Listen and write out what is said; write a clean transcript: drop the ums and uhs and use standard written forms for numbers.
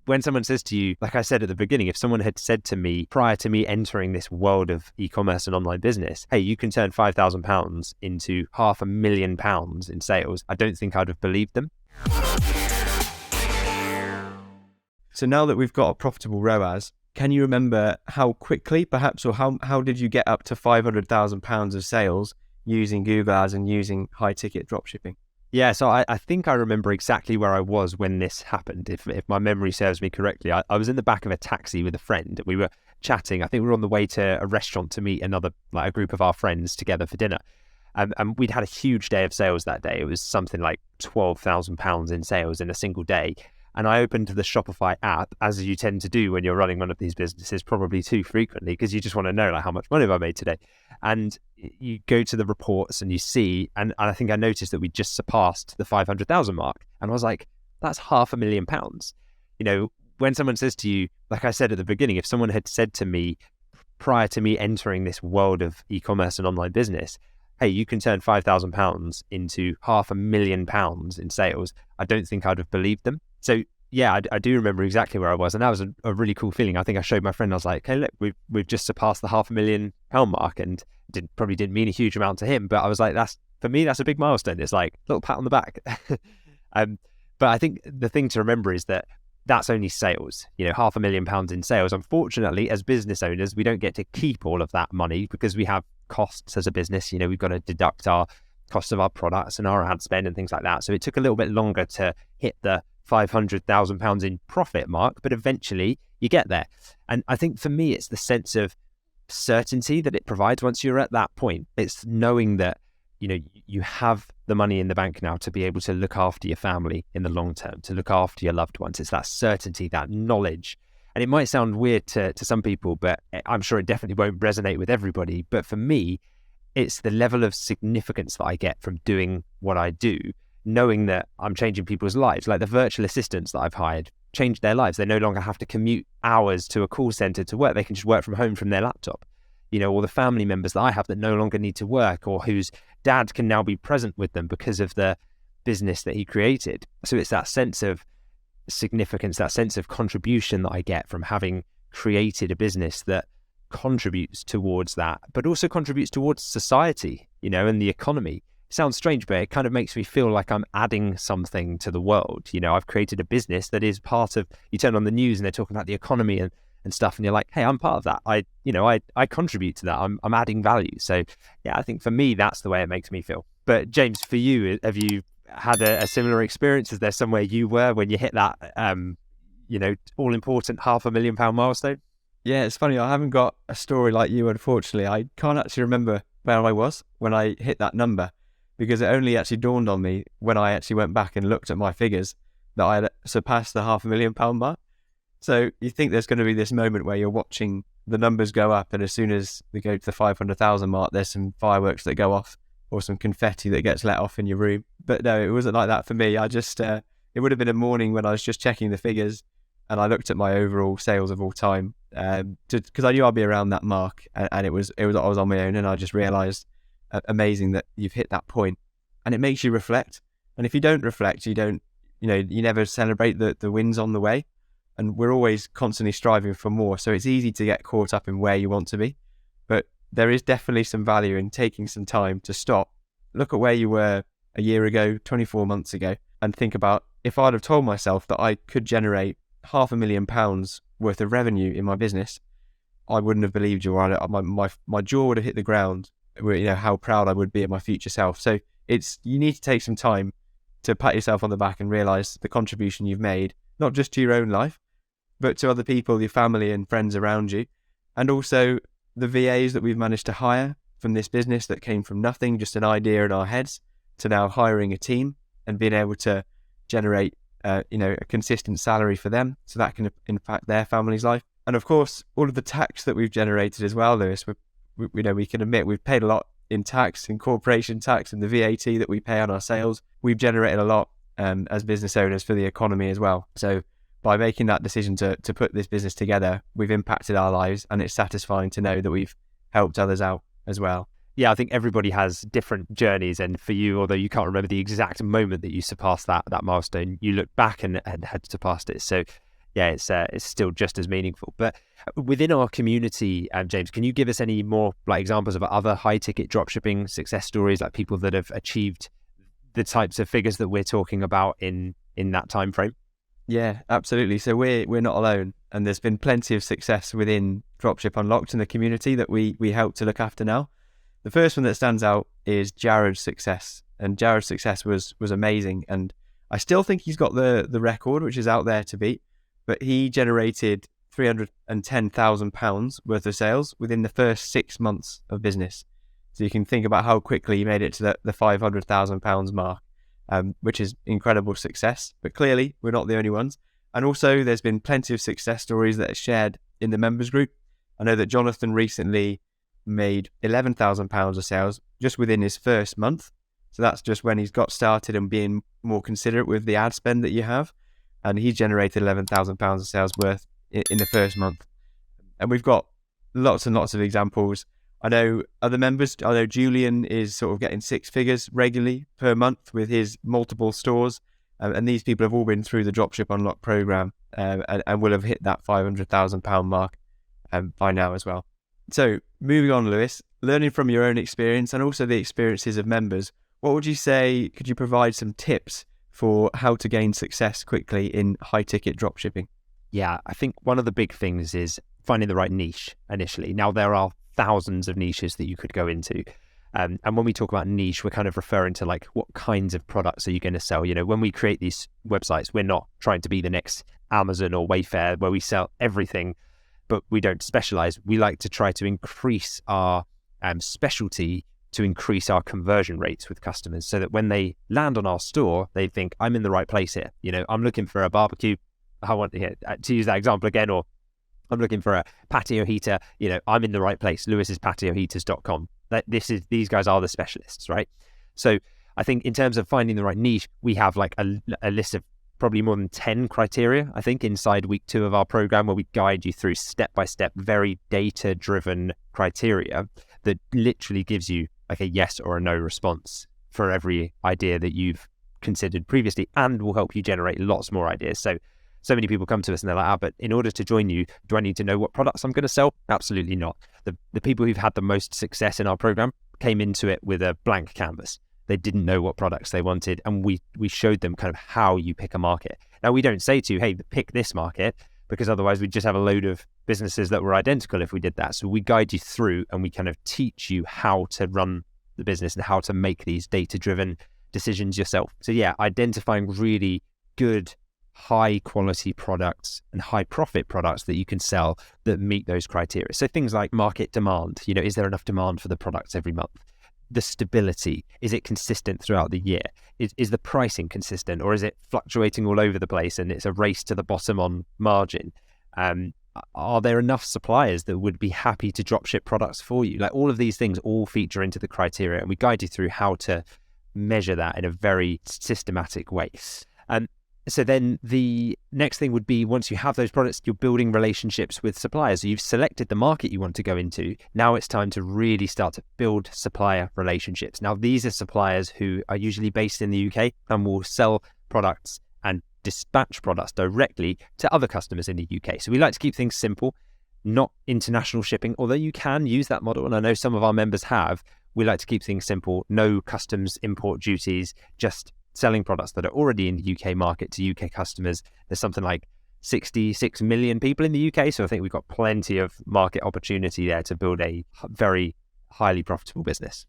when someone says to you, like I said at the beginning, if someone had said to me prior to me entering this world of e-commerce and online business, hey, you can turn £5,000 into £500,000 in sales, I don't think I'd have believed them. So now that we've got a profitable ROAS, can you remember how quickly perhaps, or how did you get up to £500,000 of sales using Google Ads and using high ticket dropshipping? Yeah, so I think I remember exactly where I was when this happened. If my memory serves me correctly, I was in the back of a taxi with a friend. We were chatting. I think we were on the way to a restaurant to meet a group of our friends together for dinner. And we'd had a huge day of sales that day. It was something like £12,000 in sales in a single day. And I opened the Shopify app, as you tend to do when you're running one of these businesses, probably too frequently, because you just want to know like how much money have I made today. And you go to the reports and you see, and I think I noticed that we just surpassed the 500,000 mark. And I was like, that's £500,000. You know, when someone says to you, like I said at the beginning, if someone had said to me prior to me entering this world of e-commerce and online business, hey, you can turn £5,000 into £500,000 in sales, I don't think I'd have believed them. So yeah, I do remember exactly where I was, and that was a really cool feeling. I think I showed my friend, I was like, hey, look, we've just surpassed the £500,000 mark, and probably didn't mean a huge amount to him, but I was like, for me, that's a big milestone. It's like a little pat on the back. But I think the thing to remember is that that's only sales, £500,000 in sales. Unfortunately, as business owners, we don't get to keep all of that money because we have costs as a business. We've got to deduct our costs of our products and our ad spend and things like that. So it took a little bit longer to hit the £500,000 in profit mark, but eventually you get there. And I think for me, it's the sense of certainty that it provides once you're at that point. It's knowing that, you have the money in the bank now to be able to look after your family in the long term, to look after your loved ones. It's that certainty, that knowledge. And it might sound weird to some people, but I'm sure it definitely won't resonate with everybody. But for me, it's the level of significance that I get from doing what I do, knowing that I'm changing people's lives. Like the virtual assistants that I've hired changed their lives. They no longer have to commute hours to a call center to work. They can just work from home from their laptop. Or the family members that I have that no longer need to work, or whose dad can now be present with them because of the business that he created. So it's that sense of significance, that sense of contribution that I get from having created a business that contributes towards that, but also contributes towards society, and the economy. It sounds strange, but it kind of makes me feel like I'm adding something to the world. I've created a business that is part of, you turn on the news and they're talking about the economy and stuff, and you're like, hey, I'm part of that. I contribute to that. I'm adding value. So yeah, I think for me, that's the way it makes me feel. But James, for you, have you had a similar experience? Is there somewhere you were when you hit that, all important £500,000 milestone? Yeah, it's funny. I haven't got a story like you, unfortunately. I can't actually remember where I was when I hit that number, because it only actually dawned on me when I actually went back and looked at my figures that I had surpassed the £500,000 mark. So you think there's going to be this moment where you're watching the numbers go up, and as soon as we go to the 500,000 mark, there's some fireworks that go off or some confetti that gets let off in your room. But no, it wasn't like that for me. I just, it would have been a morning when I was just checking the figures, and I looked at my overall sales of all time, because I knew I'd be around that mark, and I was on my own, and I just realised, amazing that you've hit that point, and it makes you reflect. And if you don't reflect, you never celebrate the wins on the way. And we're always constantly striving for more. So it's easy to get caught up in where you want to be. But there is definitely some value in taking some time to stop, look at where you were a year ago, 24 months ago, and think about, if I'd have told myself that I could generate £500,000 worth of revenue in my business, I wouldn't have believed you. My jaw would have hit the ground, how proud I would be of my future self. So you need to take some time to pat yourself on the back and realise the contribution you've made, not just to your own life, but to other people, your family and friends around you, and also the VAs that we've managed to hire from this business that came from nothing, just an idea in our heads, to now hiring a team and being able to generate, a consistent salary for them, so that can impact their family's life. And of course, all of the tax that we've generated as well, Lewis. We can admit we've paid a lot in tax, in corporation tax, and the VAT that we pay on our sales. We've generated a lot as business owners for the economy as well. So by making that decision to put this business together, we've impacted our lives, and it's satisfying to know that we've helped others out as well. Yeah, I think everybody has different journeys, and for you, although you can't remember the exact moment that you surpassed that milestone, you look back and had surpassed it. So yeah, it's still just as meaningful. But within our community, James, can you give us any more like examples of other high ticket dropshipping success stories, like people that have achieved the types of figures that we're talking about in that time frame? Yeah, absolutely. So we're not alone, and there's been plenty of success within Dropship Unlocked in the community that we help to look after now. The first one that stands out is Jared's success, and Jared's success was amazing, and I still think he's got the record, which is out there to beat, but he generated £310,000 worth of sales within the first 6 months of business. So you can think about how quickly he made it to the £500,000 mark, which is incredible success. But clearly, we're not the only ones. And also, there's been plenty of success stories that are shared in the members group. I know that Jonathan recently made £11,000 of sales just within his first month. So that's just when he's got started and being more considerate with the ad spend that you have. And he generated £11,000 of sales worth in the first month. And we've got lots and lots of examples. I know other members, I know Julian is sort of getting 6 figures regularly per month with his multiple stores. And these people have all been through the Dropship Unlocked program and will have hit that £500,000 mark by now as well. So moving on, Lewis, learning from your own experience and also the experiences of members, what would you say, could you provide some tips for how to gain success quickly in high ticket dropshipping? Yeah, I think one of the big things is finding the right niche initially. Now, there are thousands of niches that you could go into. And when we talk about niche, we're kind of referring to like, what kinds of products are you going to sell? You know, when we create these websites, we're not trying to be the next Amazon or Wayfair where we sell everything, but we don't specialize. We like to try to increase our specialty to increase our conversion rates with customers so that when they land on our store, they think, I'm in the right place here. You know, I'm looking for a barbecue. I want to use that example again, or I'm looking for a patio heater. You know, I'm in the right place. lewispatioheaters.com. These guys are the specialists, right? So I think in terms of finding the right niche, we have like a list of probably more than 10 criteria, I think, inside week 2 of our program, where we guide you through step-by-step, very data-driven criteria that literally gives you like a yes or a no response for every idea that you've considered previously, and will help you generate lots more ideas. So many people come to us and they're like, but in order to join you, do I need to know what products I'm going to sell? Absolutely not. The people who've had the most success in our program came into it with a blank canvas. They didn't know what products they wanted, and we showed them kind of how you pick a market. Now, we don't say to you, hey, pick this market, because otherwise we'd just have a load of businesses that were identical if we did that. So we guide you through and we kind of teach you how to run the business and how to make these data-driven decisions yourself. So yeah, identifying really good, high quality products and high profit products that you can sell that meet those criteria. So things like market demand, you know, is there enough demand for the products every month? The stability, is it consistent throughout the year? Is the pricing consistent, or is it fluctuating all over the place and it's a race to the bottom on margin? Are there enough suppliers that would be happy to dropship products for you? Like, all of these things all feature into the criteria, and we guide you through how to measure that in a very systematic way. So then the next thing would be, once you have those products, you're building relationships with suppliers. So you've selected the market you want to go into. Now it's time to really start to build supplier relationships. Now, these are suppliers who are usually based in the UK and will sell products and dispatch products directly to other customers in the UK. So we like to keep things simple, not international shipping, although you can use that model. And I know some of our members have. We like to keep things simple, no customs import duties, just selling products that are already in the UK market to UK customers. There's something like 66 million people in the UK, so I think we've got plenty of market opportunity there to build a very highly profitable business.